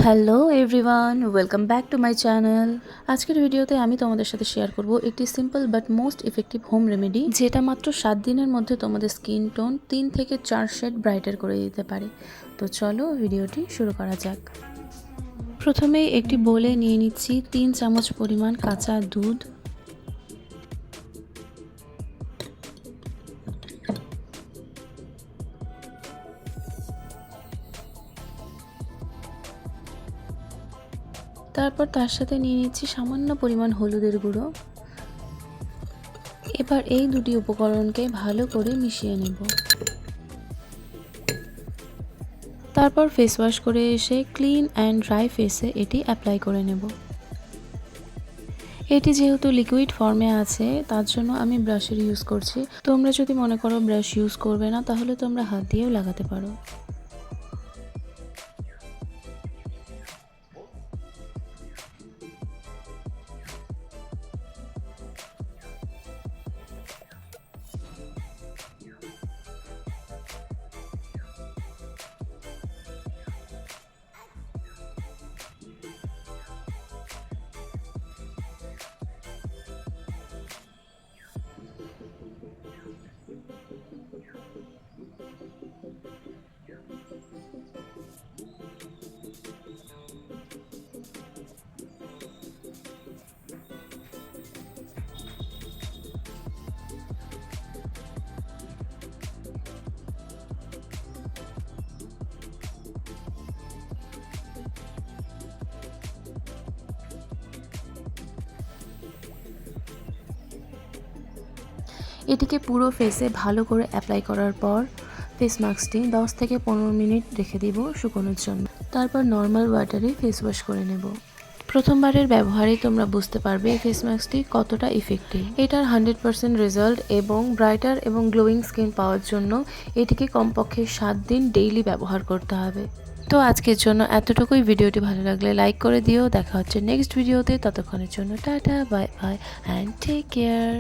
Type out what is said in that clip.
Hello everyone, welcome back to my channel. আজকের ভিডিওতে আমি তোমাদের সাথে শেয়ার করব একটি simple but most effective home remedy, যেটা মাত্র 7 দিনের মধ্যে তোমাদের স্কিন টোন 3 থেকে 4 শেড ব্রাইটার করে দিতে পারে। তো চলো ভিডিওটি শুরু করা যাক। প্রথমেই একটি বোলে নিয়ে নিচ্ছি 3 চামচ পরিমাণ কাঁচা দুধ। তারপর তার সাথে নিয়ে নিচ্ছি সামান্য পরিমাণ হলুদের গুঁড়ো। এবার এই দুটি উপকরণকে ভালো করে মিশিয়ে নেব। তারপর ফেস ওয়াশ করে এসে ক্লিন অ্যান্ড ড্রাই ফেসে এটি অ্যাপ্লাই করে নেব। এটি যেহেতু লিকুইড ফর্মে আছে তার জন্য আমি ব্রাশের ইউজ করছি। তোমরা যদি মনে করো ব্রাশ ইউজ করবে না, তাহলে তোমরা হাত দিয়েও লাগাতে পারো। এটিকে পুরো ফেসে ভালো করে অ্যাপ্লাই করার পর ফেস মাস্কটি 10 থেকে 15 মিনিট রেখে দিব শুকোনোর জন্য। তারপর নর্মাল ওয়াটারে ফেস ওয়াশ করে নেব। প্রথমবারের ব্যবহারেই তোমরা বুঝতে পারবে এই ফেস মাস্কটি কতটা ইফেক্টিভ। এটার 100% রেজাল্ট এবং ব্রাইটার এবং গ্লোয়িং স্কিন পাওয়ার জন্য এটিকে কমপক্ষে 7 দিন ডেইলি ব্যবহার করতে হবে। তো আজকের জন্য এতটুকুই। ভিডিওটি ভালো লাগলে লাইক করে দিও। দেখা হচ্ছে নেক্সট ভিডিওতে। ততক্ষণের জন্য tata, bye bye and take care.